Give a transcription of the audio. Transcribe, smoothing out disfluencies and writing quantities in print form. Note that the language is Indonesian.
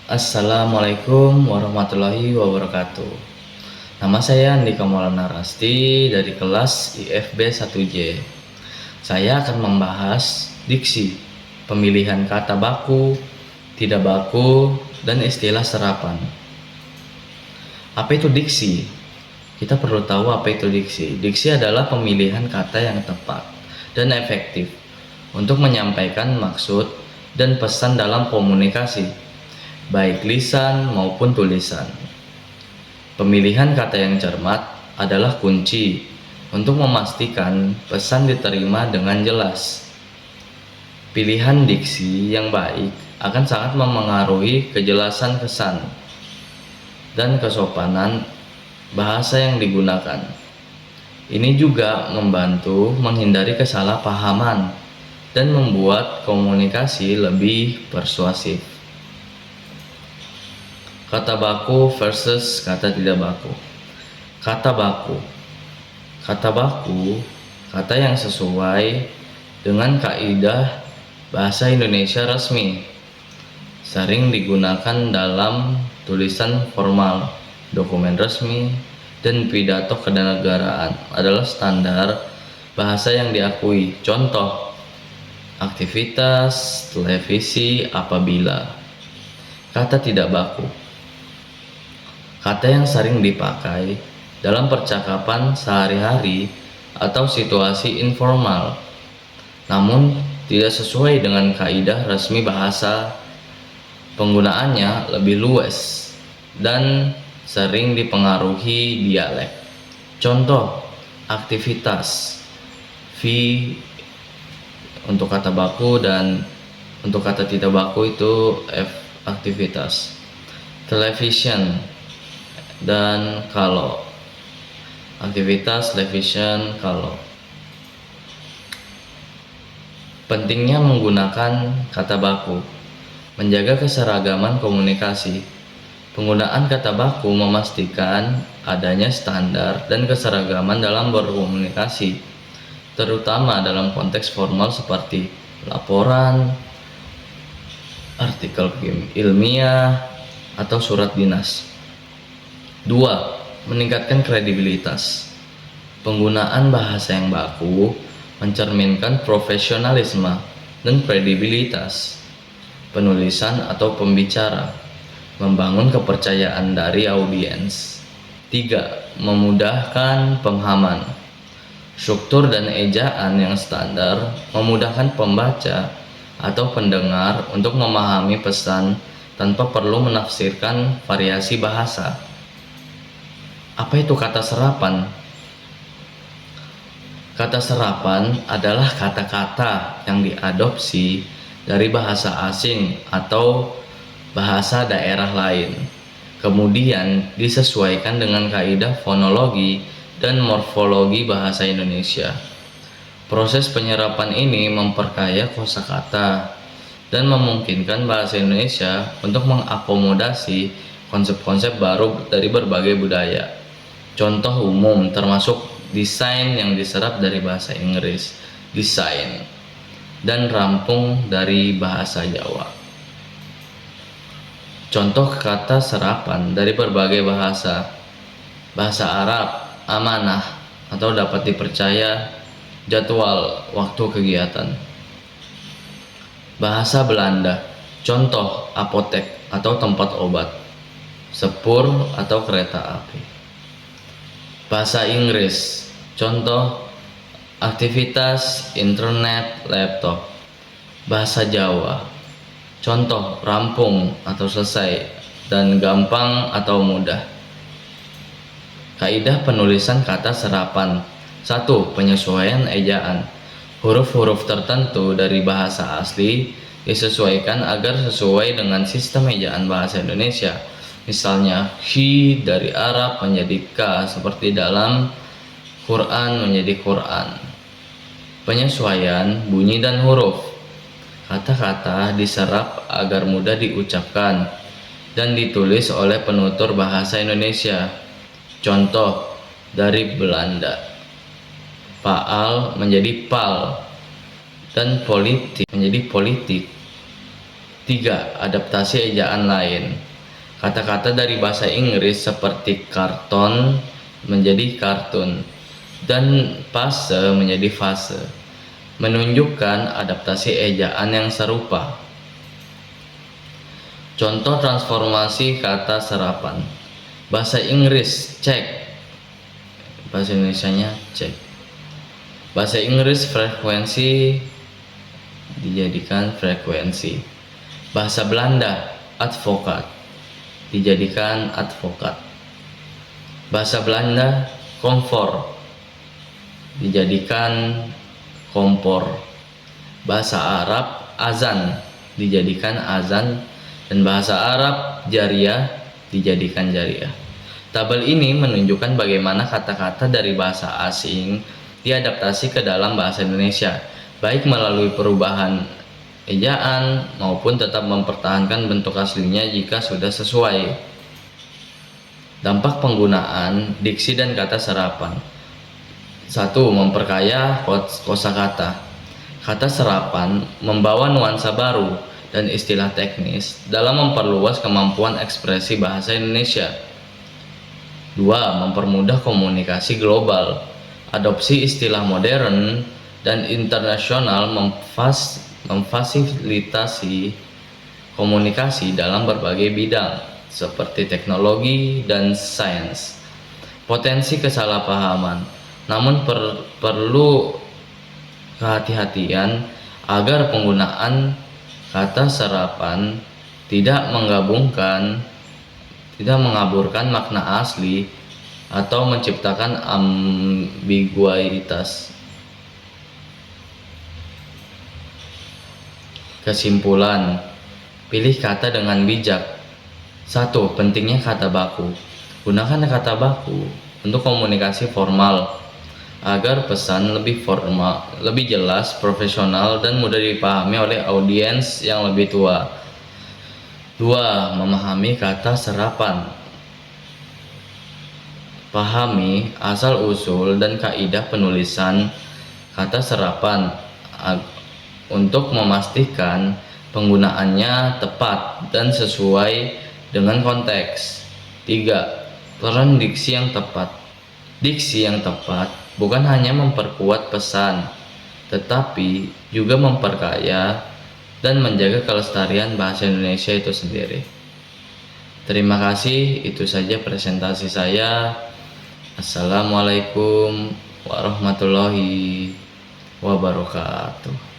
Assalamualaikum warahmatullahi wabarakatuh. Nama saya Andika Maulana Rasti dari kelas IFB 1J. Saya akan membahas diksi, pemilihan kata baku, tidak baku, dan istilah serapan. Apa itu diksi? Kita perlu tahu apa itu diksi. Diksi adalah pemilihan kata yang tepat dan efektif untuk menyampaikan maksud dan pesan dalam komunikasi, baik lisan maupun tulisan. Pemilihan kata yang cermat adalah kunci untuk memastikan pesan diterima dengan jelas. Pilihan diksi yang baik akan sangat memengaruhi kejelasan kesan dan kesopanan bahasa yang digunakan. Ini juga membantu menghindari kesalahpahaman dan membuat komunikasi lebih persuasif. Kata baku versus kata tidak baku. Kata baku. Kata baku, kata yang sesuai dengan kaidah bahasa Indonesia resmi, sering digunakan dalam tulisan formal, dokumen resmi, dan pidato kenegaraan, adalah standar bahasa yang diakui. Contoh, aktivitas televisi apabila. Kata tidak baku, kata yang sering dipakai dalam percakapan sehari-hari atau situasi informal, namun tidak sesuai dengan kaidah resmi bahasa. Penggunaannya lebih luas dan sering dipengaruhi dialek. Contoh, aktivitas, V untuk kata baku, dan untuk kata tidak baku itu F, aktivitas. Television dan kalau, aktivitas, television, kalau. Pentingnya menggunakan kata baku. Menjaga keseragaman komunikasi. Penggunaan kata baku memastikan adanya standar dan keseragaman dalam berkomunikasi, terutama dalam konteks formal seperti laporan, artikel ilmiah, atau surat dinas. 2. Meningkatkan kredibilitas. Penggunaan bahasa yang baku mencerminkan profesionalisme dan kredibilitas penulisan atau pembicara, membangun kepercayaan dari audiens. 3. Memudahkan pemahaman. Struktur dan ejaan yang standar memudahkan pembaca atau pendengar untuk memahami pesan tanpa perlu menafsirkan variasi bahasa. Apa itu kata serapan? Kata serapan adalah kata-kata yang diadopsi dari bahasa asing atau bahasa daerah lain, kemudian disesuaikan dengan kaidah fonologi dan morfologi bahasa Indonesia. Proses penyerapan ini memperkaya kosakata dan memungkinkan bahasa Indonesia untuk mengakomodasi konsep-konsep baru dari berbagai budaya. Contoh umum termasuk desain yang diserap dari bahasa Inggris, desain, dan rampung dari bahasa Jawa. Contoh kata serapan dari berbagai bahasa. Bahasa Arab, amanah atau dapat dipercaya, jadwal waktu kegiatan. Bahasa Belanda, contoh apotek atau tempat obat, sepur atau kereta api. Bahasa Inggris, contoh aktivitas internet, laptop. Bahasa Jawa, contoh rampung atau selesai, dan gampang atau mudah. Kaidah penulisan kata serapan. 1. Penyesuaian ejaan. Huruf-huruf tertentu dari bahasa asli disesuaikan agar sesuai dengan sistem ejaan bahasa Indonesia. Misalnya, hi dari Arab menjadi k, seperti dalam Quran menjadi Quran. Penyesuaian bunyi dan huruf. Kata-kata diserap agar mudah diucapkan dan ditulis oleh penutur bahasa Indonesia. Contoh dari Belanda, paal menjadi pal, dan politik menjadi politik. 3. Adaptasi ejaan lain. Kata-kata dari bahasa Inggris seperti karton menjadi kartun dan fase menjadi fase, menunjukkan adaptasi ejaan yang serupa. Contoh transformasi kata serapan. Bahasa Inggris cek, bahasa Indonesianya cek. Bahasa Inggris frekuensi dijadikan frekuensi. Bahasa Belanda advokat dijadikan advokat. Bahasa Belanda komfor dijadikan kompor. Bahasa Arab azan dijadikan azan, dan bahasa Arab jariah dijadikan jariah. Tabel ini menunjukkan bagaimana kata-kata dari bahasa asing diadaptasi ke dalam bahasa Indonesia, baik melalui perubahan ejaan maupun tetap mempertahankan bentuk aslinya jika sudah sesuai. Dampak penggunaan diksi dan kata serapan. 1. Memperkaya kosakata. Kata serapan membawa nuansa baru dan istilah teknis dalam memperluas kemampuan ekspresi bahasa Indonesia. 2. Mempermudah komunikasi global. Adopsi istilah modern dan internasional memfasilitasi komunikasi dalam berbagai bidang seperti teknologi dan sains. Potensi kesalahpahaman, namun perlu kehati-hatian agar penggunaan kata serapan tidak mengaburkan makna asli atau menciptakan ambiguitas. Kesimpulan, pilih kata dengan bijak. 1. Pentingnya kata baku. Gunakan kata baku untuk komunikasi formal agar pesan lebih formal, lebih jelas, profesional, dan mudah dipahami oleh audiens yang lebih tua. 2. Memahami kata serapan. Pahami asal-usul dan kaidah penulisan kata serapan untuk memastikan penggunaannya tepat dan sesuai dengan konteks. 3. Peran diksi yang tepat. Diksi yang tepat bukan hanya memperkuat pesan, tetapi juga memperkaya dan menjaga kelestarian bahasa Indonesia itu sendiri. Terima kasih, itu saja presentasi saya. Assalamualaikum warahmatullahi wabarakatuh.